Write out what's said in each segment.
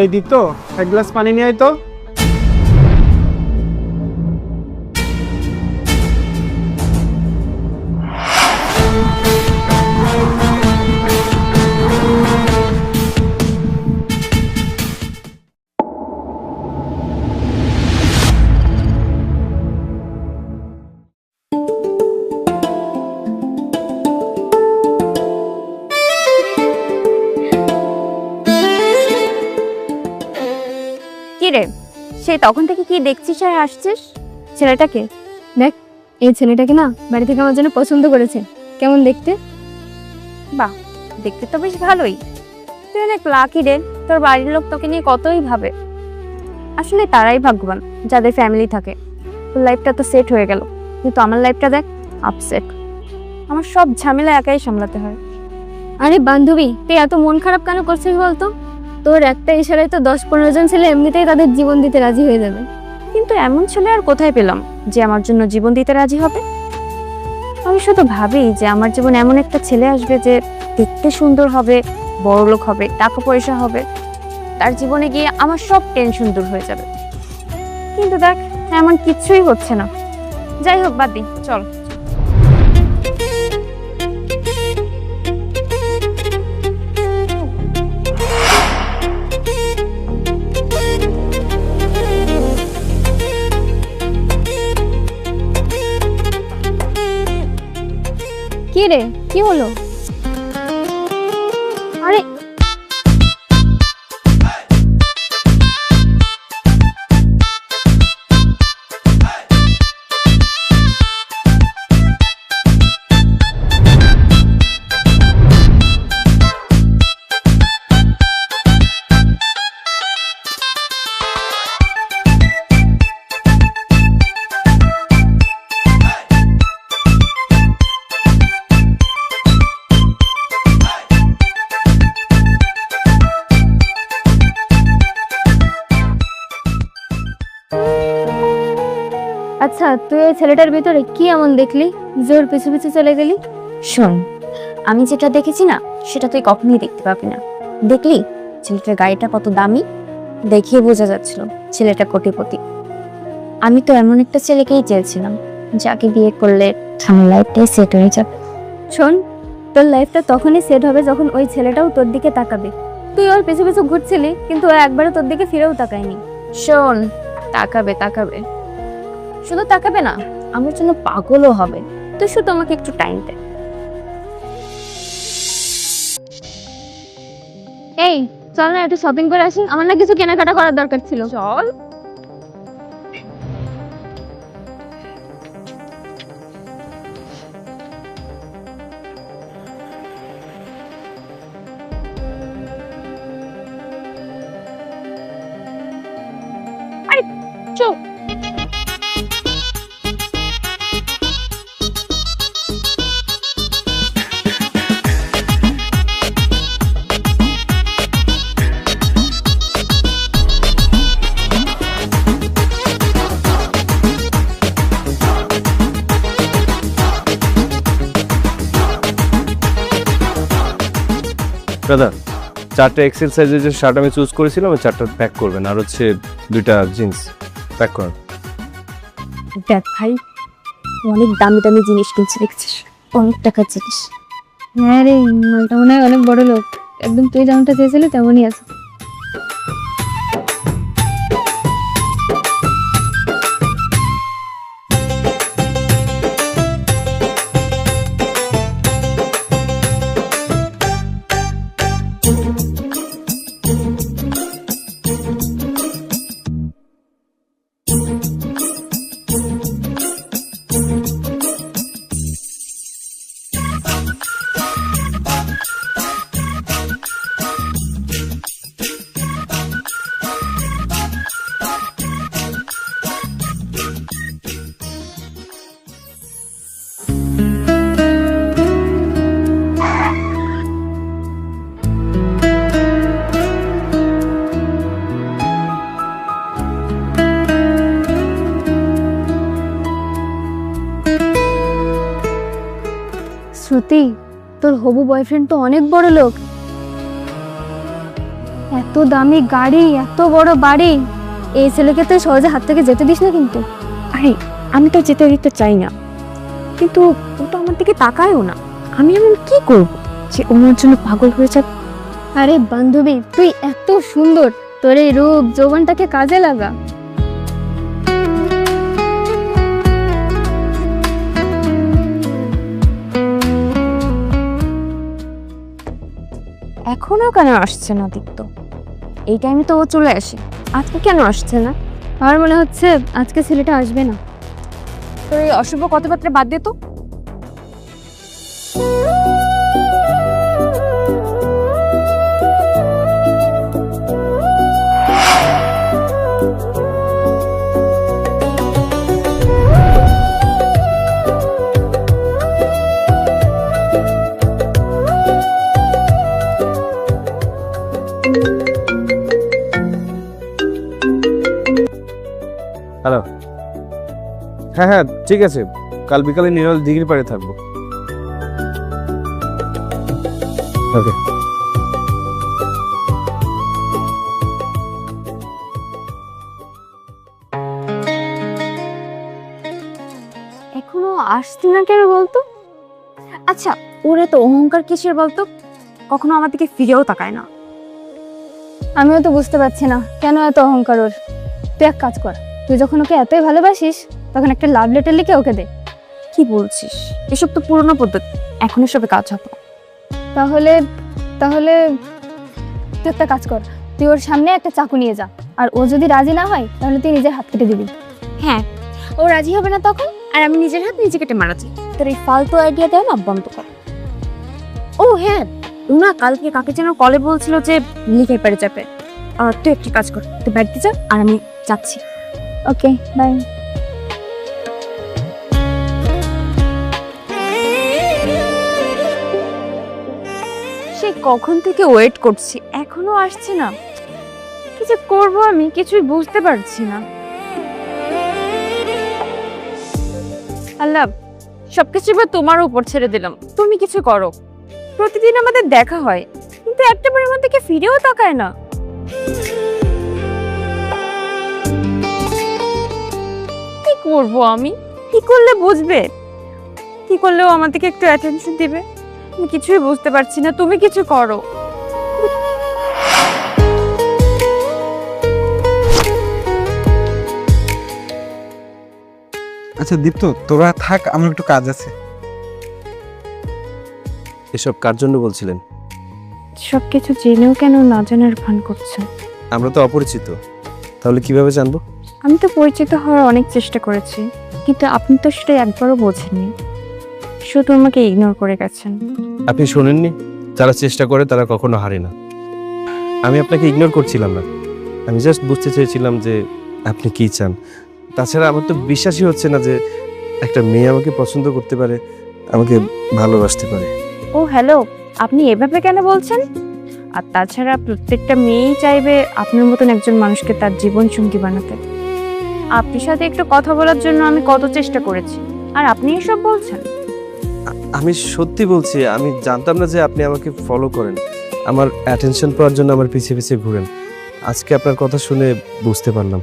এই দীপ্ত, এক গ্লাস পানি নিয়ে আয় তো। কি রে, সেই তখন থেকে কি দেখছিস আর হাসছিস? ছেলেটাকে দেখ, এই ছেলেটাকে না বাড়ি থেকে আমার জন্য পছন্দ করেছে। কেমন দেখতে? বাহ, দেখতে তো বেশ ভালোই। তুই অনেক লাকি রে, তোর বাড়ির লোক তোকে নিয়ে কতই ভাবে। আসলে তারাই ভাগ্যবান যাদের ফ্যামিলি থাকে। তোর লাইফটা তো সেট হয়ে গেল, কিন্তু আমার লাইফটা দেখ, আপসেট। আমার সব ঝামেলা একাই সামলাতে হয়। আরে বান্ধবী, তুই এত মন খারাপ কেন করছিস বলতো? তোর একটা ইশারায় তো 10-15 জন ছেলে এমনিতেই তাদের জীবন দিতে রাজি হয়ে যাবে। কিন্তু এমন ছেলে আর কোথায় পেলাম যে আমার জন্য জীবন দিতে রাজি হবে? আমি শুধু ভাবি যে আমার জীবন এমন একটা ছেলে আসবে যে দেখতে সুন্দর হবে, বড়লোক হবে, টাকা পয়সা হবে, তার জীবনে গিয়ে আমার সব টেনশন দূর হয়ে যাবে। কিন্তু দেখ, এমন কিছুই হচ্ছে না। যাই হোক, বাদ দি, চল। কি রে, কি হলো? আরে আচ্ছা, তুই ওই ছেলেটার ভিতরে কি এমন দেখলি জোর পিছু পিছু চলে গেলি? শোন, আমি যেটা দেখেছি না, সেটা তুই কখনোই দেখতে পাবি না। দেখলি ছেলেটার গাড়িটা কত দামি? দেখিয়ে বোঝা যাচ্ছিল ছেলেটা কোটিপতি। আমি তো এমন একটা ছেলেকেই চেয়েছিলাম যাকে বিয়ে করলে আমার লাইফটাই সেট হয়ে যাবে। শোন, তোর লাইফটা তখনই সেট হবে যখন ওই ছেলেটাও তোর দিকে তাকাবে। তুই ওর পিছু পিছু ঘুরছিলি, কিন্তু ও একবারও তোর দিকে ফিরেও তাকায়নি। শোন, তাকাবে তাকাবে, শুধু তাকাবে না, আমার জন্য পাগলও হবে। তুই শুধু আমাকে একটু টাইম দে। এই চল না, একটু শপিং করে আসি, আমার না কিছু কেনাকাটা করার দরকার ছিল। চল। আরে চল। দাদা, 4টা এক্সেল সাইজের যে শার্ট আমি চুজ করেছিলাম, ওই 4টা প্যাক করবেন, আর হচ্ছে 2টা জিন্স প্যাক করেন। দেখ ভাই, অনেক দামি দামি জিনিস কিনছে দেখছিস, অনেক টাকার জিনিস। হ্যাঁ রে, মালটা মনে হয় অনেক বড় লোক। একদম তুই যেমনটা চেয়েছিলি তেমনই আছে। শ্রুতি, তোর হবু বয়ফ্রেন্ড তো অনেক বড় লোক। এত দামি গাড়ি, এত বড় বাড়ি, এই ছেলেকে তুই সহজে হাত থেকে যেতে দিস না কিন্তু। আরে আমি তো যেতে দিতে চাই না, কিন্তু ও তো আমার দিকে তাকায়ও না। আমি এমন কি করব যে ওনার জন্য পাগল হয়ে যাবে? আরে বান্ধবী, তুই এত সুন্দর, তোর এই রূপ যৌবনটাকে কাজে লাগা। এখনো কেন আসছে না দীপ্ত? এই টাইমে তো ও চলে আসে, আজকে কেন আসছে না? আমার মনে হচ্ছে আজকে ছেলেটা আসবে না। তোর এই অশুভ কথাবার্তা বাদ দে তো। হ্যালো। হ্যাঁ হ্যাঁ ঠিক আছে, কাল বিকালে নিরল দিঘির পাড়ে থাকবো। ওকে। এখনো আসছে না কেন বলতো? আচ্ছা, ওরা তো অহংকার কিসের বলতো? কখনো আমার দিকে ফিরেও তাকায় না। আমিও তো বুঝতে পারছি না কেন এত অহংকার ওর। তুই এক কাজ কর, তুই যখন ওকে এতই ভালোবাসিস তখন একটা লাভ লেটার লিখে ওকে দে। কি বলছিস? এসব তো পুরনো পদ্ধতি, এখন এসবে কাজ হবে না। তাহলে তাহলে তুই একটা কাজ কর, তুই ওর সামনে একটা চাকু নিয়ে যা, আর ও যদি রাজি না হয় তাহলে তুই নিজের হাত কেটে দিবি। হ্যাঁ, ও রাজি হবে না তখন, আর আমি নিজের হাত নিজে কেটে মারা যাই। তোর এই ফালতু আইডিয়া দেয় না, বন্ধ কর। ও হ্যাঁ, রুনা কালকে কাকে যেন কলে বলছিল যে লিখে পেরে যাবে। তুই একটা কাজ কর, তুই বাড়িতে যা, আর আমি যাচ্ছি। ওকে, বাই। সে কখন থেকে ওয়েট করছি, এখনো আসছে না। কি যে করবো আমি কিছুই বুঝতে পারছি না। আল্লাহ, সবকিছু এবার তোমার উপর ছেড়ে দিলাম, তুমি কিছু করো। প্রতিদিন আমাদের দেখা হয়, কিন্তু একটা বারের মধ্যে কি ফিরেও তাকায় না। কি করবো আমি? কি করলে বুঝবে? কি করলেও আমার দিকে একটু অ্যাটেনশন দিবে? আমি কিছুই বুঝতে পারছি না, তুমি কিছু করো। আচ্ছা দীপ্ত, তোরা থাক, আমার একটু কাজ আছে। এসব কার জন্য বলছিলেন? সবকিছু জেনেও কেন না জানার ভান করছেন? আমরা তো অপরিচিত, তাহলে কিভাবে জানবো? আমি তো পরিচিত হওয়ার অনেক চেষ্টা করেছি, কিন্তু আপনি তো সেটা একবারও বোঝেননি, শুধু আমাকে ইগনোর করে গেছেন। আপনি শোনেননি, যারা চেষ্টা করে তারা কখনো হারে না। আমি আপনাকে ইগনোর করছিলাম না, আমি জাস্ট বুঝতে চেয়েছিলাম যে আপনি কি চান। তাছাড়া আমার তো বিশ্বাসই হচ্ছে না যে একটা মেয়ে আমাকে পছন্দ করতে পারে, আমাকে ভালোবাসতে পারে। ও হ্যালো, আপনি এভাবে কেন বলছেন? আর তাছাড়া প্রত্যেকটা মেয়েই চাইবে আপনার মতন একজন মানুষকে তার জীবন সঙ্গী বানাতে। আপনার সাথে একটু কথা বলার জন্য আমি কত চেষ্টা করেছি, আর আপনি এসব বলছেন? আমি সত্যি বলছি, আমি জানতাম না যে আপনি আমাকে ফলো করেন, আমার অ্যাটেনশন পাওয়ার জন্য আমার পিছিয়ে পিছিয়ে ঘুরেন। আজকে আপনার কথা শুনে বুঝতে পারলাম।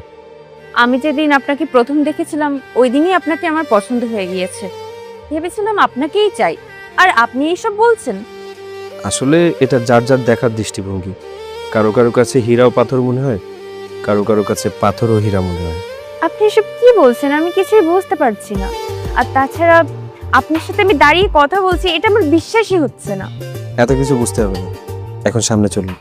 আমি যেদিন আপনাকে প্রথম দেখেছিলাম ওই দিনই আপনাকে আমার পছন্দ হয়ে গিয়েছে, ভেবেছিলাম আপনাকেই চাই, আর আপনি এইসব বলছেন? আসলে এটা যার যার দেখার দৃষ্টিভঙ্গি। কারো কারো কাছে হীরাও পাথর মনে হয়, কারো কারো কাছে পাথরও হীরা মনে হয়। আপনি এসব কি বলছেন? আমি কিছুই বুঝতে পারছি না। আর তাছাড়া আপনার সাথে আমি দাঁড়িয়ে কথা বলছি, এটা আমার বিশ্বাসই হচ্ছে না। এত কিছু বুঝতে হবে না, এখন সামনে চলুন।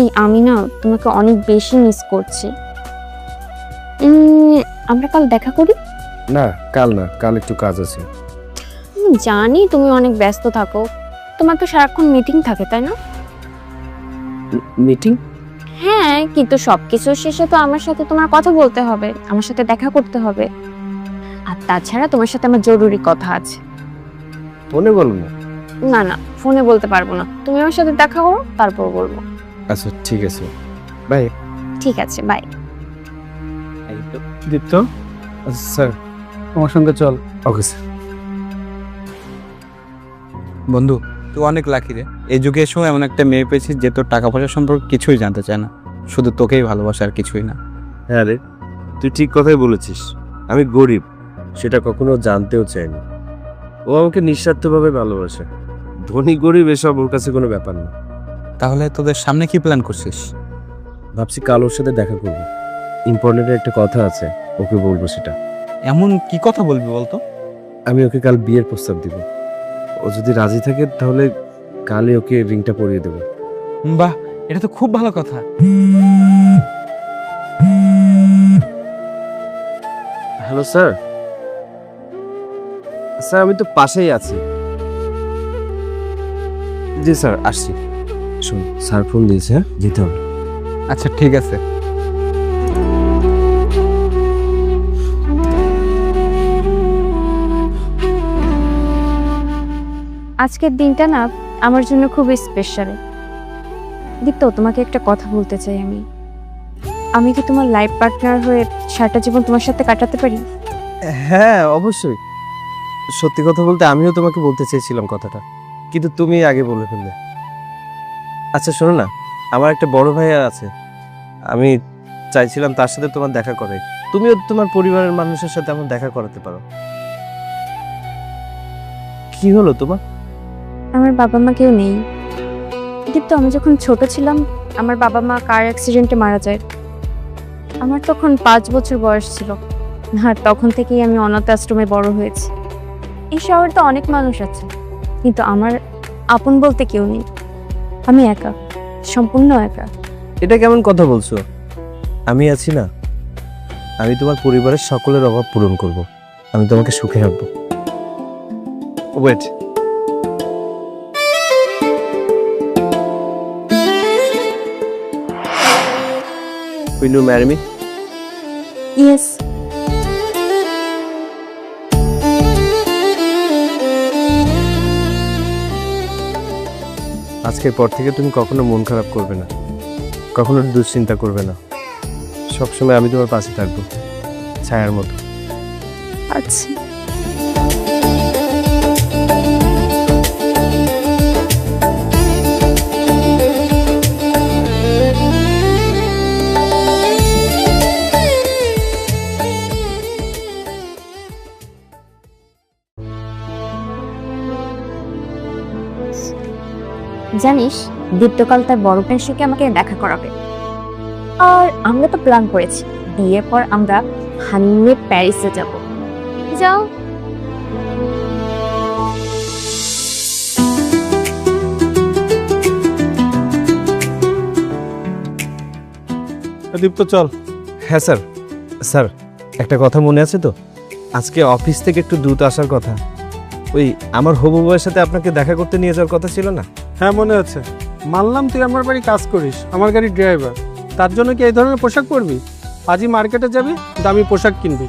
এই আমি না তোমাকে অনেক বেশি মিস করছি। আমরা কাল দেখা করি? না, কাল না, কাল একটু কাজ আছে। আমি জানি তুমি অনেক ব্যস্ত থাকো, তোমার তো সারাক্ষণ মিটিং থাকে, তাই না? মিটিং? হ্যাঁ, কিন্তু সবকিছুর শেষে তো আমার সাথে তোমার কথা বলতে হবে, আমার সাথে দেখা করতে হবে। আর তাছাড়া তোমার সাথে আমার জরুরি কথা আছে। মনে বলবো না। না না, ফোনে বলতে পারবো না, তুমি আমার সাথে দেখা করো, তারপর বলবো। আচ্ছা ঠিক আছে, বাই। ঠিক আছে, বাই। দীপ্ত, আচ্ছা স্যার। আমার সঙ্গে চল। Okay sir. বন্ধু, তুই অনেক লাকি রে। এই যুগে এসেও এমন একটা মেয়ে পেয়েছিস যে তোর টাকা পয়সা সম্পর্কে কিছুই জানতে চায় না, শুধু তোকেই ভালোবাসে আর কিছুই না। হ্যাঁ রে, তুই ঠিক কথাই বলেছিস। আমি গরিব, সেটা কখনো জানতেও চাইনি। ও আমাকে নিঃস্বার্থভাবে ভালোবাসে। ধনী গরিব এসব ওর কাছে কোনো ব্যাপার না। তাহলে তোদের সামনে কি প্ল্যান করছিস? ভাবছি কাল ওর সাথে দেখা করবো। ইম্পর্টেন্ট একটা কথা আছে, ওকে বলবো সেটা। এমন কি কথা বলবি বলতো? আমি ওকে কাল বিয়ের প্রস্তাব দিব। ও যদি রাজি থাকে তাহলে কালই ওকে রিংটা পরিয়ে দেবো। বাহ, এটা তো খুব ভালো কথা। Hello sir. স্যার আমি তো পাশেই আছি। জি স্যার, আসছি। শুন, স্যার ফোন দিয়েছে, হ্যাঁ যেতে হবে। আচ্ছা ঠিক আছে। আজকের দিনটা না আমার জন্য খুব স্পেশাল। দীপ্ত, তোমাকে একটা কথা বলতে চাই। আমি কি তোমার লাইফ পার্টনার হয়ে সারাটা জীবন তোমার সাথে কাটাতে পারি? হ্যাঁ অবশ্যই। সত্যি কথা বলতে আমিও তোমাকে বলতে চেয়েছিলাম কথাটা, কিন্তু তুমি আগে বলে ফেললে। আচ্ছা শোনো না, আমার একটা বড় ভাইয়া আছে, আমি চাইছিলাম তার সাথে তোমার দেখা করে। তুমিও তোমার পরিবারের মানুষের সাথে আমার দেখা করাতে পারো। কি হলো তোমার? আমার বাবা মা কেউ নেই দীপ্ত। আমি যখন ছোট ছিলাম আমার বাবা মা কার অ্যাক্সিডেন্টে মারা যায়। আমার তখন 5 বছর বয়স ছিল। আর তখন থেকেই আমি অনাথ আশ্রমে বড় হয়েছি। এই শহরে তো অনেক মানুষ আছে, কিন্তু আমার আপন বলতে কেউ নেই। আমি একা, সম্পূর্ণ একা। এটা কেমন কথা বলছো? আমি আছি না, আমি তোমার পরিবারের সকলের অভাব পূরণ করব। আমি তোমাকে সুখে রাখবো। Wait, will you marry me? Yes. আজকের পর থেকে তুমি কখনো মন খারাপ করবে না, কখনো দুশ্চিন্তা করবে না। সবসময় আমি তোমার পাশে থাকবো, ছায়ার মতো। আচ্ছা। জানিস, দীপ্তকাল তার বড় বোনের সাথে আমাকে দেখা করাবে। আর আমরা তো প্ল্যান করেছি বিয়ের পর আমরা হানিমুনে প্যারিসে যাব। যাও। দীপ্ত চল। হ্যাঁ স্যার। স্যার একটা কথা মনে আছে তো? আজকে অফিস থেকে একটু দ্রুত আসার কথা। ওই আমার হবু বউয়ের সাথে আপনাকে দেখা করতে নিয়ে যাওয়ার কথা ছিল না? হ্যাঁ মনে আছে। মানলাম তুই আমার বাড়ি কাজ করিস, আমার গাড়ির ড্রাইভার, তার জন্য কি এই ধরনের পোশাক পরবি? আজই মার্কেটে যাবি, দামি পোশাক কিনবি।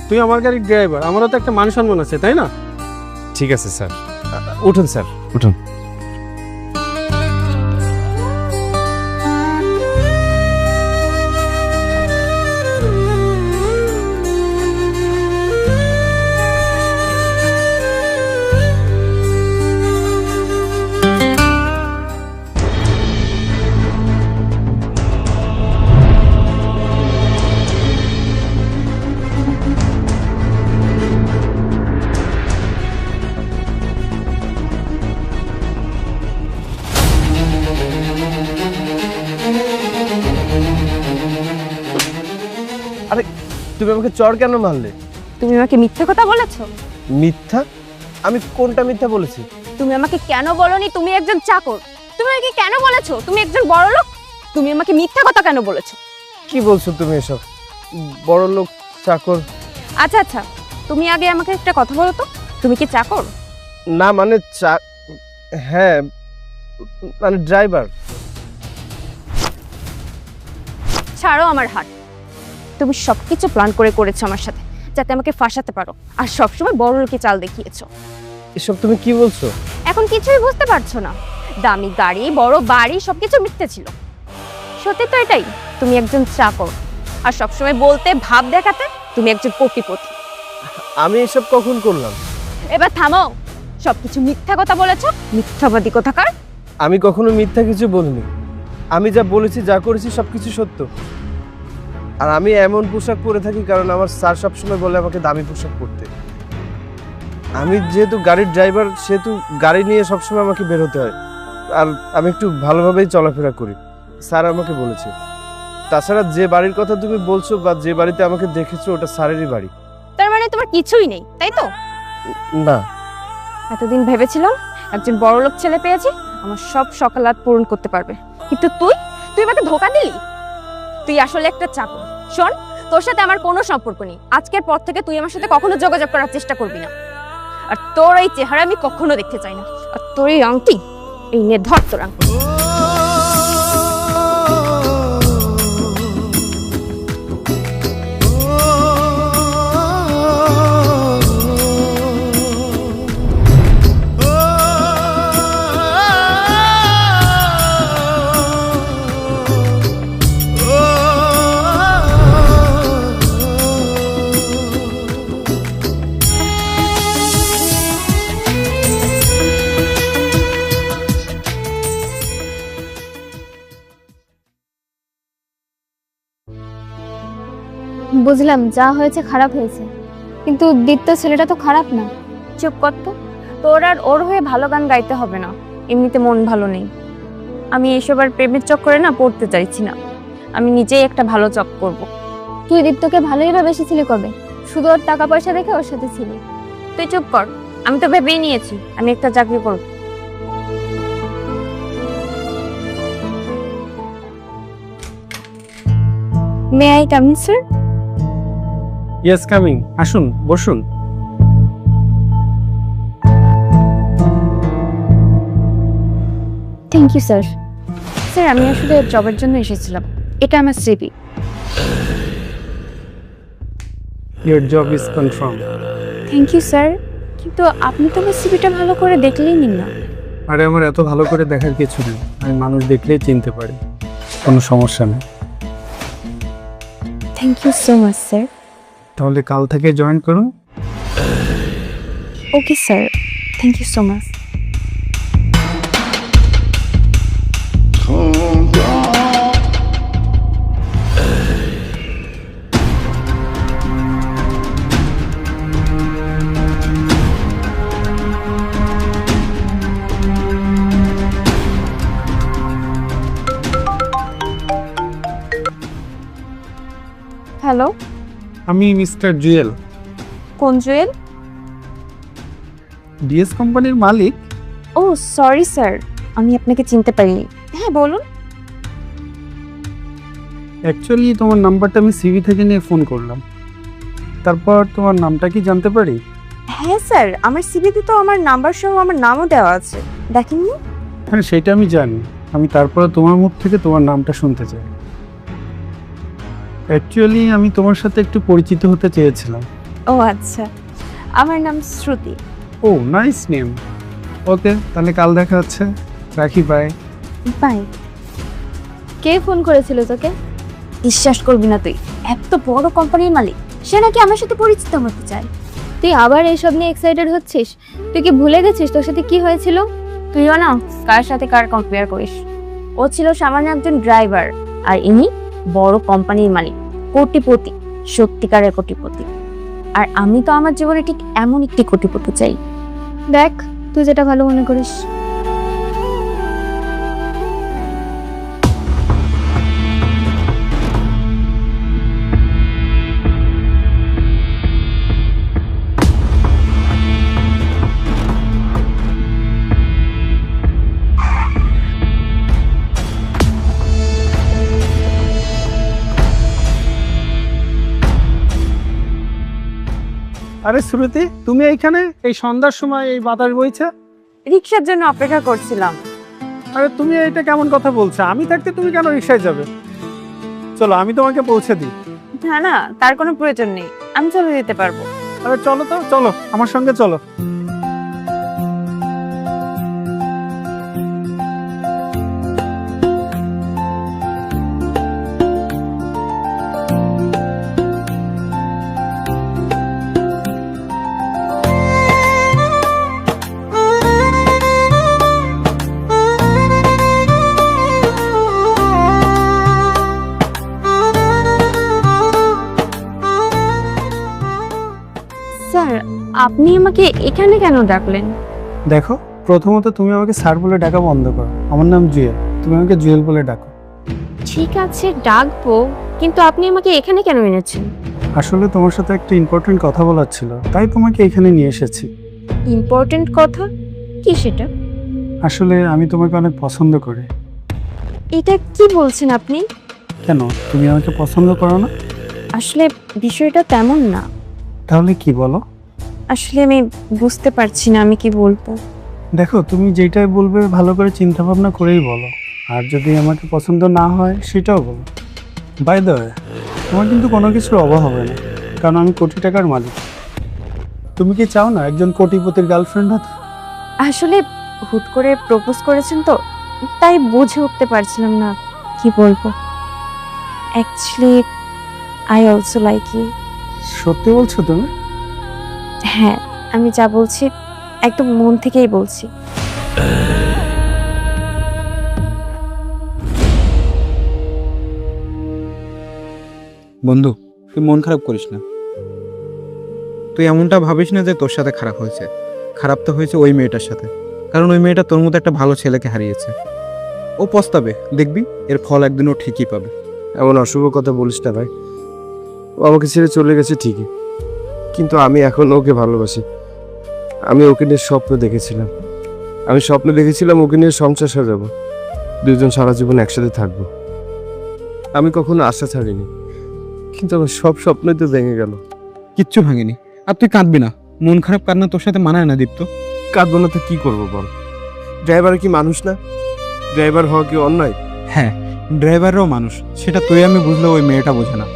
তুই আমার গাড়ির ড্রাইভার, আমারও তো একটা মান সম্মান আছে, তাই না? ঠিক আছে স্যার, উঠুন স্যার, উঠুন। আরে তুমি আমাকে চড় কেন মারলে? তুমি আমাকে মিথ্যে কথা বলেছো। মিথ্যা? আমি কোনটা মিথ্যা বলেছি? তুমি আমাকে কেন বলনি তুমি একজন চাকর? তুমি আমাকে কেন বলেছো তুমি একজন বড় লোক? তুমি আমাকে মিথ্যা কথা কেন বলেছো? কি বলছো তুমি এসব? বড় লোক, চাকর? আচ্ছা আচ্ছা, তুমি আগে আমাকে একটা কথা বলো তো, তুমি কি চাকর? না মানে হ্যাঁ মানে ড্রাইভার। ছাড়ো আমার হাত। তুমি সবকিছু প্ল্যান করে করেছো আমার সাথে, যাতে আমাকে ফাঁসাতে পারো, আর সবসময় বড় লোকে চাল দেখিয়েছো। এসব তুমি কি বলছো? এখন কিছুই বুঝতে পারছো না? দামি গাড়ি, বড় বাড়ি, সবকিছু মিথ্যে ছিল। সত্যি তো এটাই, তুমি একজন চাকর, আর সবসময় বলতে ভাব দেখাতে তুমি একজন কোটিপতি। আমি এসব কখন করলাম? এবার থামো, সবকিছু মিথ্যা কথা বলেছো, মিথ্যাবাদী কোথাকার। আমি কখনো মিথ্যা কিছু বলিনি। আমি যা বলেছি, যা করেছি সবকিছু সত্য। আর আমি এমন পোশাক পরে থাকি কারণ আমার স্যার সবসময় বলে আমাকে দামি পোশাক পরতে। আমি যেহেতু গাড়ির ড্রাইভার, সেহেতু গাড়ি নিয়ে সবসময় আমাকে বের হতে হয়, আর আমি একটু ভালোভাবেই চলাফেরা করি, স্যার আমাকে বলেছে। তাছাড়া যে বাড়ির কথা তুমি বলছো বা যে বাড়িতে আমাকে দেখেছো, ওটা স্যারেরই বাড়ি। তার মানে তোমার কিছুই নেই, তাই তো? না, এতদিন ভেবেছিলাম একজন বড়লোক ছেলে পেয়েছি, আমার সব সকালাত পূরণ করতে পারবে, কিন্তু তুই আমাকে ধোকা দিলি। তুই আসলে একটা চাকর। শোন, তোর সাথে আমার কোনো সম্পর্ক নেই। আজকের পর থেকে তুই আমার সাথে কখনো যোগাযোগ করার চেষ্টা করবি না। আর তোর এই চেহারা আমি কখনো দেখতে চাই না। আর তোর এই আংটি, এই নে ধর তোর আংটি। বুঝলাম যা হয়েছে খারাপ হয়েছে, কিন্তু দীপ্ত ছেলেটা তো খারাপ না। চুপ কর তো, তোর আর ওর হয়ে ভালো গান গাইতে হবে না, এমনিতে মন ভালো নেই। আমি এসব আর প্রেমের চক্করে না পড়তে চাইছি না, আমি নিজেই একটা ভালো জব করব। তুই দীপ্তকে ভালোই ভেবেছিলি কবে? শুধু ওর টাকা পয়সা দেখে ওর সাথে ছিলি। তুই চুপ কর, আমি তো ভেবেই নিয়েছি আমি একটা চাকরি করব। May I come in sir? Yes, coming. আসুন, বসুন। Thank you sir. স্যার, আমি আসলে জবের জন্য এসেছিলাম, এটা আমার CV. Your job is confirm. Thank you sir, কিন্তু আপনি তো আমার সিভিটা ভালো করে দেখলেই নিন না। আরে আমার এত ভালো করে দেখার কিছু নেই, আমি মানুষ দেখলেই চিনতে পারি, কোনো সমস্যা নেই। Thank you so much sir. তাহলে কাল থেকে জয়েন করুন। Okay sir, thank you so much. Hello, আমি মিস্টার জুয়েল, কোন জুয়েল? ডিএস কোম্পানির মালিক। ও সরি স্যার, আমি আপনাকে চিনতে পারিনি। হ্যাঁ বলুন। অ্যাকচুয়ালি তোমার নাম্বারটা আমি সিভি থেকে নিয়ে ফোন করলাম। তারপর তোমার নামটা কি জানতে পারি? হ্যাঁ স্যার, আমার সিভিতে তো আমার নাম্বার সহ আমার নামও দেওয়া আছে, দেখেননি? হ্যাঁ, সেটা আমি জানি। আমি তারপরে তোমার মুখ থেকে তোমার নামটা শুনতে চাই। অ্যাকচুয়ালি আমি তোমার সাথে একটু পরিচিত হতে চেয়েছিলাম। ও আচ্ছা, আমার নাম শ্রুতি। ও, নাইস নেম। ওকে, তাহলে কাল দেখা হচ্ছে, রাখি, বাই। বাই। কে ফোন করেছিল তোকে? বিশ্বাস করবি না তুই, এত বড় কোম্পানির মালিক, সে নাকি আমার সাথে পরিচিত হতে চায়। তুই আবার এইসব নিয়ে এক্সাইটেড হচ্ছিস? তুই কি ভুলে গেছিস তোর সাথে কি হয়েছিল? তুইও না কার সাথে কার কম্পেয়ার করিস। ও ছিল সামান্য একজন ড্রাইভার, আর ইনি বড় কোম্পানির মালিক, কোটিপতি, সত্যিকারের কোটিপতি। আর আমি তো আমার জীবনে ঠিক এমন একটি কোটিপতি চাই। দেখ, তুই যেটা ভালো মনে করিস। আরে শ্রুতি, তুমি এইখানে এই সন্ধ্যার সময় এই বাতাস বইছে? রিক্সার জন্য অপেক্ষা করছিলাম। আরে তুমি এটা কেমন কথা বলছো? আমি থাকতে তুমি কেন রিক্সায় যাবে? চলো আমি তোমাকে পৌঁছে দিই। না না, তার কোনো প্রয়োজন নেই, আমি চলে যেতে পারবো। আরে চলো তো, চলো আমার সঙ্গে চলো। স্যার, আপনি আমাকে এখানে কেন ডাকলেন? দেখো, প্রথমত তুমি আমাকে স্যার বলে ডাকা বন্ধ করো। আমার নাম জুয়েল, তুমি আমাকে জুয়েল বলে ডাকো। ঠিক আছে, ডাকবো, কিন্তু আপনি আমাকে এখানে কেন এনেছেন? আসলে তোমার সাথে একটা ইম্পর্টেন্ট কথা বলার ছিল, তাই তোমাকে এখানে নিয়ে এসেছি। ইম্পর্টেন্ট কথা? কি সেটা? আসলে আমি তোমাকে অনেক পছন্দ করি। এটা কি বলছেন আপনি? কেন, তুমি আমাকে পছন্দ করো না? আসলে বিষয়টা তেমন না। তাহলে কি বলো? আসলে আমি বুঝতে পারছি না আমি কি বলবো। দেখো, তুমি যেটাই বলবে ভালো করে চিন্তা ভাবনা করেই বলো, আর যদি আমাকে পছন্দ না হয় সেটাও বলো। বাই দ্য ওয়ে, তোমার কিন্তু কোনো কিছুর অভাব হবে না, কারণ আমি কোটি টাকার মালিক। তুমি কি চাও না একজন কোটিপতির গার্লফ্রেন্ড হতে? আসলে হুট করে প্রপোজ করেছেন তো, তাই বুঝে উঠতে পারছিলাম না কি বলবো। Actually I also like you. সত্যি বলছো তুমি? হ্যাঁ, আমি যা বলছি একদম মন থেকেই বলছি। বন্ধু, তুই মন খারাপ করিস না। তুই এমনটা ভাবিস না যে তোর সাথে খারাপ হয়েছে। খারাপ তো হয়েছে ওই মেয়েটার সাথে, কারণ ওই মেয়েটা তোর মতো একটা ভালো ছেলেকে হারিয়েছে। ও পস্তাবে, দেখবি এর ফল একদিন ও ঠিকই পাবে। এমন অশুভ কথা বলিস না ভাই। ও আমাকে ছেড়ে চলে গেছে ঠিকই, কিন্তু আমি এখন ওকে ভালোবাসি। আমি ওকে নিয়ে স্বপ্ন দেখেছিলাম। আমি স্বপ্ন দেখেছিলাম ওকে নিয়ে সংসার সাজাবো, দুজন সারা জীবন একসাথে থাকবো। আমি কখনো আশা ছাড়িনি, কিন্তু আমার সব স্বপ্নই তো ভেঙে গেল। কিচ্ছু ভাঙেনি, আর তুই কাঁদবি না। মন খারাপ কান্না তোর সাথে মানায় না দীপ্ত। কাঁদবো না তো কি করবো বল? ড্রাইভার কি মানুষ না? ড্রাইভার হওয়া কি অন্যায়? হ্যাঁ, ড্রাইভাররাও মানুষ, সেটা তুই আমি বুঝলেও ওই মেয়েটা বোঝে না।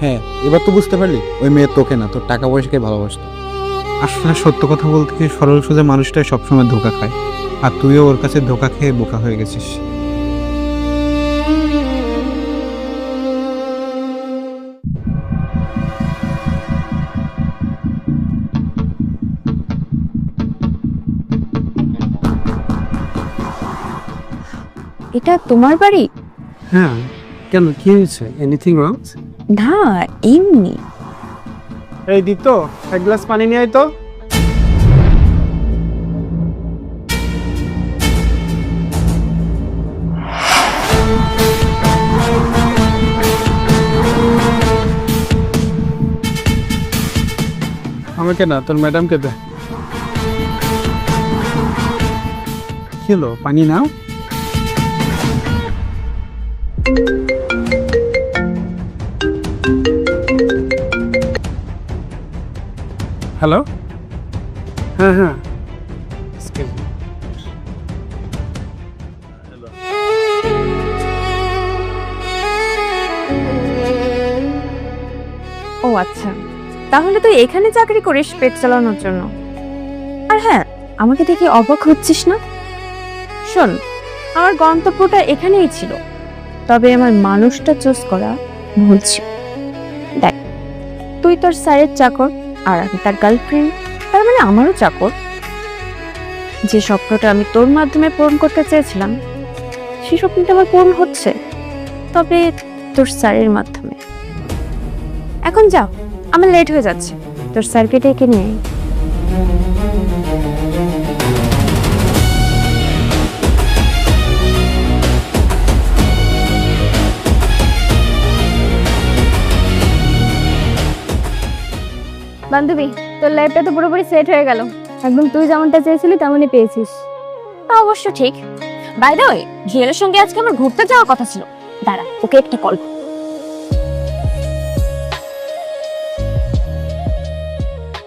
হ্যাঁ, এবার তো বুঝতে পারলি ওই মেয়ে তোকে না, তোর টাকা পয়সাকে ভালোবাসতো। আসলে সত্য কথা বলতে কি, সরল সোজা মানুষটাই সবসময় ধোকা খায়, আর তুইও ওর কাছে ধোকা খেয়ে বোকা হয়ে গেছিস। এটা তোমার বাড়ি? হ্যাঁ, কেন কি হয়েছে? Anything wrong? না, এমনি। এই দীপ্ত, এক গ্লাস পানি নিয়ে আয় তো। আমাকে না, তোর ম্যাডামকে দে। কি হলো, পানি নাও। হ্যালো, হ্যাঁ হ্যাঁ, ও আচ্ছা, তাহলে তুই এখানে চাকরি করিস পেট চালানোর জন্য? আর হ্যাঁ, আমাকে দেখে অবাক হচ্ছিস না? শোন, আমার গন্তব্যটা এখানেই ছিল, তবে আমার মানুষটা চুজ করা ভুল ছিল। দেখ, তুই তোর স্যারের চাকর আর আমি তার গার্লফ্রেন্ড, তার মানে আমারও চাকর। যে স্বপ্নটা আমি তোর মাধ্যমে পূরণ করতে চেয়েছিলাম, সেই স্বপ্নটা আমার পূরণ হচ্ছে, তবে তোর স্যারের মাধ্যমে। এখন যাও, আমার লেট হয়ে যাচ্ছে, তোর স্যারকে ডেকে নিয়ে আয়। বান্ধবী, তোর লাইফটা তো পুরোপুরি সেট হয়ে গেল। একদম তুই যেমনটা চেয়েছিলি তেমনই পেয়েছিস। তা অবশ্য ঠিক। বাই দ্য ওয়ে, জুয়েলের সঙ্গে আজকে আমার ঘুরতে যাওয়ার কথা ছিল। দাঁড়া, ওকে একটা কল।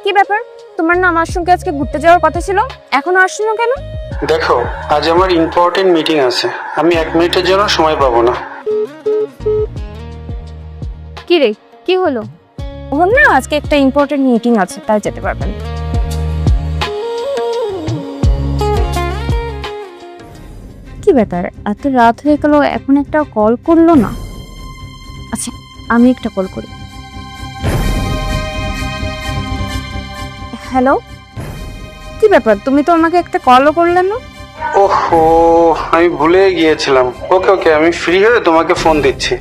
কি ব্যাপার, তোমার না আমার সঙ্গে আজকে ঘুরতে যাওয়ার কথা ছিল, এখনো আসছো না কেন? দেখো, আজ আমার ইম্পর্টেন্ট মিটিং আছে, আমি 1 মিনিটের জন্য সময় পাবো না। কি রে, কি হলো? ওর না আজকে একটা ইম্পর্টেন্ট মিটিং আছে, তাই যেতে পারবেন। কি ব্যাপার, এত রাত হয়ে গেল এখন একটা কল করলো না? আচ্ছা, আমি একটা কল করি। হ্যালো, কি ব্যাপার, তুমি তো আমাকে একটা কলও করলে না? ওহো, আমি ভুলে গিয়েছিলাম। ওকে ওকে, আমি ফ্রি হয়ে তোমাকে ফোন দিচ্ছি।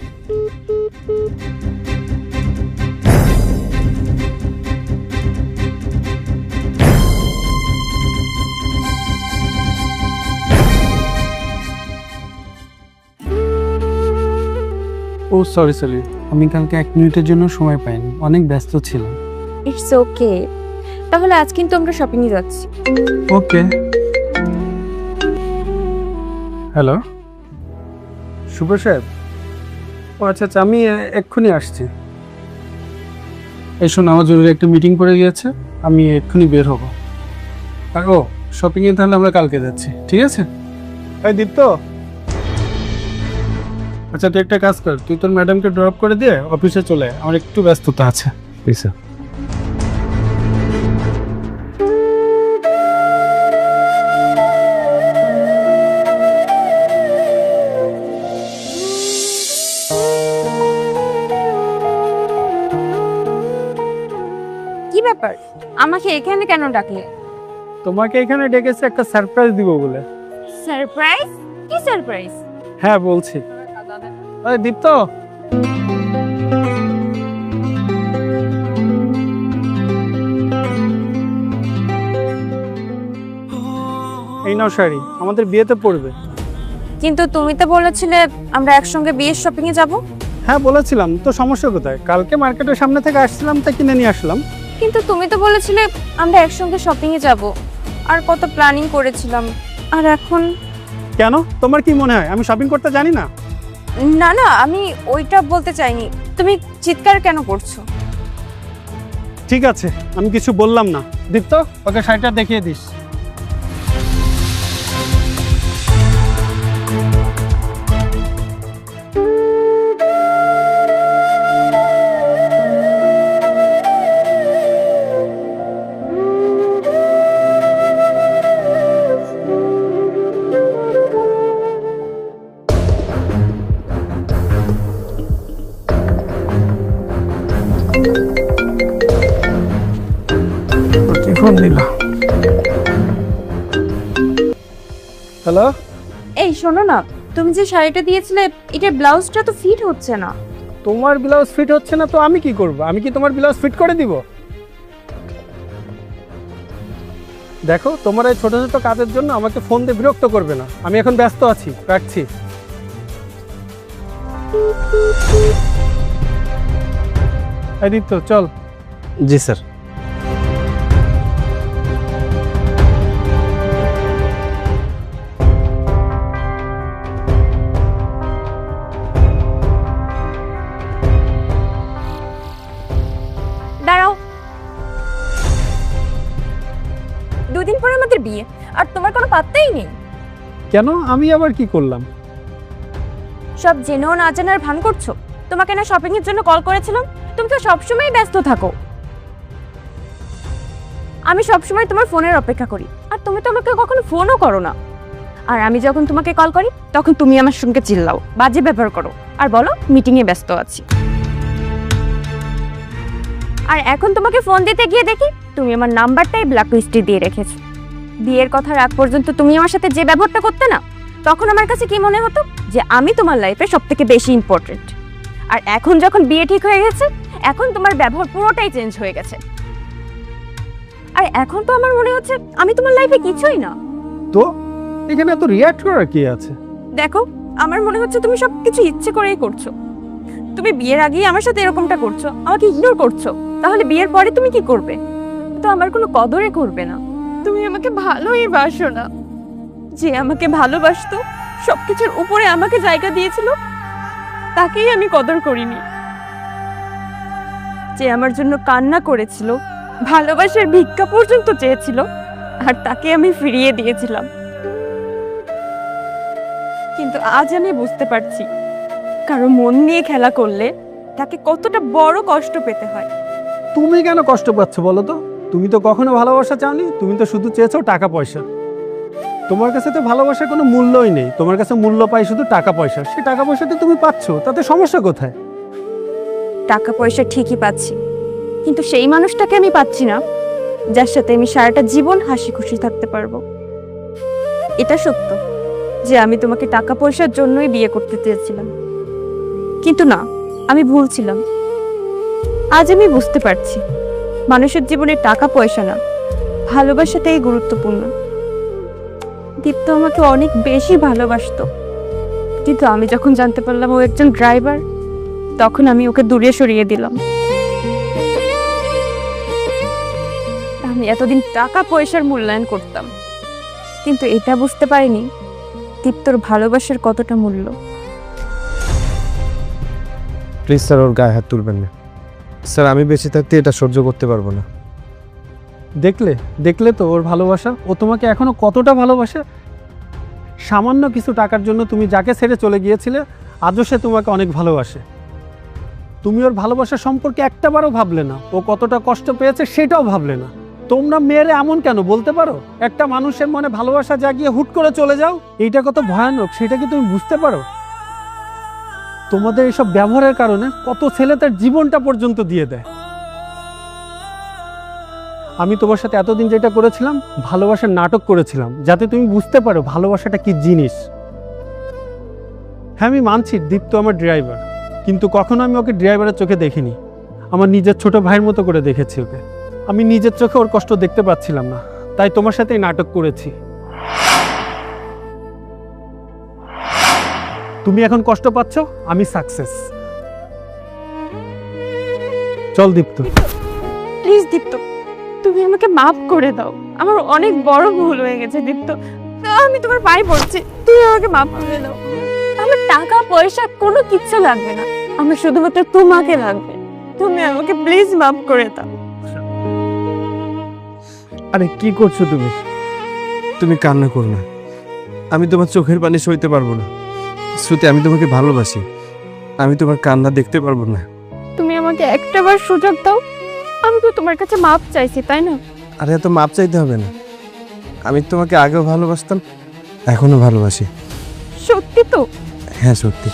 ও সরি সরি, আমি কালকে 1 মিনিটের জন্য সময় পাইনি, অনেক ব্যস্ত ছিলাম। ইটস ওকে, তাহলে আজ কিন্তু আমরা শপিং এ যাচ্ছি। ওকে। হ্যালো, শুভ সাহেব। ও আচ্ছা আচ্ছা, আমি এক্ষুনি আসছি। এই শোনো, আমার জরুরি একটা মিটিং পড়ে গিয়েছে, আমি এক্ষুনি বের হব। আর ও শপিংয়ে তাহলে আমরা কালকে যাচ্ছি, ঠিক আছে? এই দীপ্ত, আচ্ছা তুই একটা কাজ কর, তুই তোর ম্যাডামকে ড্রপ করে দিয়ে অফিসে চলে আয়, আমার একটু ব্যস্ততা আছে। Please sir. কি ব্যাপার, আমাকে এখানে কেন ডাকলে? তোমাকে এখানে ডেকেছে একটা সারপ্রাইজ দিব বলে। সারপ্রাইজ? কি সারপ্রাইজ? হ্যাঁ বলছি। আরে দীপ্ত, এই নাও শাড়ি, আমাদের বিয়েতে পড়বে। কিন্তু তুমি তো বলেছিলে আমরা একসঙ্গে বিয়ের শপিং এ যাব। হ্যাঁ বলেছিলাম, তো সমস্যা কোথায়? কালকে মার্কেটের সামনে থেকে আসছিলাম, তাই কিনে নিয়ে আসলাম। কিন্তু তুমি তো বলেছিলে আমরা একসঙ্গে শপিং এ যাব, আর কত প্ল্যানিং করেছিলাম। আর এখন? কেন, তোমার কি মনে হয় আমি শপিং করতে জানি না? না না, আমি ওইটা বলতে চাইনি। তুমি চিৎকার কেন করছো? ঠিক আছে, আমি কিছু বললাম না। দীপ্ত, ওকে শাড়িটা দেখিয়ে দিস। ফোন দিল। হ্যালো, এই শোনো না, তুমি যে শাড়িটা দিয়েছিলে এটার ব্লাউজটা তো ফিট হচ্ছে না। তোমার ব্লাউজ ফিট হচ্ছে না তো আমি কি করব? আমি কি তোমার ব্লাউজ ফিট করে দিব? দেখো, তোমার এই ছোট ছোট কাজের জন্য আমাকে ফোন দিয়ে বিরক্ত করবে না, আমি এখন ব্যস্ত আছি, রাখছি। এই দীপ্ত, চল। জি স্যার। দাঁড়াও, দুদিন পরে আমাদের বিয়ে, আর তোমার কোনো পাত্তাই নেই। কেন, আমি আবার কি করলাম? সব জেনেও না জানার ভান করছো। তোমাকে না শপিং এর জন্য কল করেছিলাম, তুমি তো সবসময় ব্যস্ত থাকো। আমি সবসময় তোমার ফোনের অপেক্ষা করি, আর তুমি তো আমাকে কখনো ফোনও করো না। আর আমি যখন তোমাকে কল করি তখন তুমি আমার সঙ্গে চিল্লাও, বাজে ব্যবহার করো, আর বলো মিটিং এ ব্যস্ত আছি। আর এখন তোমাকে ফোন দিতে গিয়ে দেখি তুমি আমার নাম্বারটাই ব্ল্যাক লিস্টে দিয়ে রেখেছো। বিয়ের কথার আগ পর্যন্ত তুমি আমার সাথে যে ব্যবহারটা করতে না, তখন আমার কাছে কি মনে হতো যে আমি তোমার লাইফে সবথেকে বেশি ইম্পর্টেন্ট। আর এখন যখন বিয়ে ঠিক হয়ে গেছে, এখন তোমার ব্যবহার পুরোটাই চেঞ্জ হয়ে গেছে। আর এখন তো আমার মনে হচ্ছে আমি তোমার লাইফে কিছুই না। তো এখানে এত রিয়াক্ট করার কি আছে? দেখো, আমার মনে হচ্ছে তুমি সবকিছু ইচ্ছে করেই করছো। তুমি বিয়ের আগেই আমার সাথে এরকমটা করছো, আমাকে ইগনোর করছো, তাহলে বিয়ের পরে তুমি কি করবে? তো আমার কোনো কদরে করবে না। তুমি আমাকে ভালোই বাসো না। যে আমাকে ভালোবাসতো, সবকিছুর উপরে আমাকে জায়গা দিয়েছিল, তাকেই আমি কদর করিনি। যে আমার জন্য কান্না করেছিল, ভালোবাসার ভিক্ষা পর্যন্ত চেয়েছিল, আর তাকে আমি ফিরিয়ে দিয়েছিলাম। কিন্তু আজ আমি বুঝতে পারছি, কারো মন নিয়ে খেলা করলে তাকে কতটা বড় কষ্ট পেতে হয়। তুমি কেন কষ্ট পাচ্ছ বলো তো? তুমি তো কখনো ভালোবাসা চাওনি, তুমি তো শুধু চেয়েছো টাকা পয়সা। তোমার কাছে তো ভালোবাসার কোনো মূল্যই নেই, তোমার কাছে মূল্য পাই শুধু টাকা পয়সা। সেই টাকা পয়সা তো তুমি পাচ্ছ, তাতে সমস্যা কোথায়? টাকা পয়সা ঠিকই পাচ্ছি, কিন্তু সেই মানুষটাকে আমি পাচ্ছি না যার সাথে আমি সারাটা জীবন হাসি খুশি থাকতে পারবো। এটা সত্য যে আমি তোমাকে টাকা পয়সার জন্যই বিয়ে করতে চেয়েছিলাম, কিন্তু না, আমি ভুল ছিলাম। আজ আমি বুঝতে পারছি মানুষের জীবনে টাকা পয়সা না, ভালোবাসাটাই গুরুত্বপূর্ণ। দীপ্ত আমাকে অনেক বেশি ভালোবাসতো, কিন্তু আমি যখন জানতে পারলাম ও একজন ড্রাইভার, তখন আমি ওকে দূরে সরিয়ে দিলাম। আমি এতদিন টাকা পয়সার মূল্যায়ন করতাম, কিন্তু এটা বুঝতে পারিনি দীপ্তর ভালোবাসার কতটা মূল্য। প্লিজ স্যার, ওর গায়ে হাত তুলবেন না স্যার। আমি বেঁচে থাকতে এটা সহ্য করতে পারবো না। দেখলে দেখলে তো ওর ভালোবাসা, ও তোমাকে এখনো কতটা ভালোবাসে। সামান্য কিছু টাকার জন্য তুমি যাকে ছেড়ে চলে গিয়েছিলে, আজও সে তোমাকে অনেক ভালোবাসে। তুমি ওর ভালোবাসা সম্পর্কে একটাবারও ভাবলে না, ও কতটা কষ্ট পেয়েছে সেটাও ভাবলে না। তোমরা মেয়েরা এমন কেন বলতে পারো? একটা মানুষের মনে ভালোবাসা জাগিয়ে হুট করে চলে যাও, এইটা কত ভয়ানক সেটা কি তুমি বুঝতে পারো? তোমাদের এসব ব্যবহারের কারণে কত ছেলে তার জীবনটা পর্যন্ত দিয়ে দেয়। আমি তোমার সাথে এতদিন যেটা করেছিলাম, ভালোবাসার নাটক করেছিলাম, যাতে তুমি বুঝতে পারো ভালোবাসাটা কি জিনিস। হ্যাঁ, আমি মানছি দীপ্ত আমার ড্রাইভার, কিন্তু কখনো আমি ওকে ড্রাইভারের চোখে দেখিনি। আমার নিজের ছোট ভাইয়ের মতো করে দেখেছি ওকে। আমি নিজের চোখে ওর কষ্ট দেখতে পাচ্ছিলাম না, তাই তোমার সাথেই নাটক করেছি। তুমি এখন কষ্ট পাচ্ছ, আমি সাকসেস। চল দীপ্ত। প্লিজ দীপ্ত, তুমি আমাকে মাফ করে দাও। আমার অনেক বড় ভুল হয়ে গেছে দীপ্ত, আমি তোমার পায়ে পড়ছি, তুমি আমাকে মাফ করে দাও। আমার টাকা পয়সা কোনো কিচ্ছু লাগবে না, আমার শুধুমাত্র তোমাকে লাগবে। তুমি আমাকে প্লিজ মাফ করে দাও। আরে কি করছো তুমি? তুমি কান্না করো না, আমি তোমার চোখের পানি সইতে পারবো না। শ্রুতি, আমি তোমাকে ভালোবাসি, আমি তোমার কান্না দেখতে পারবো না। তুমি আমাকে একটাবার সুযোগ দাও, আমি তো তোমার কাছে মাপ চাইছি, তাই না? আরে এত মাপ চাইতে হবে না, আমি তোমাকে আগেও ভালোবাসতাম, এখনো ভালোবাসি। সত্যি তো? হ্যাঁ সত্যি।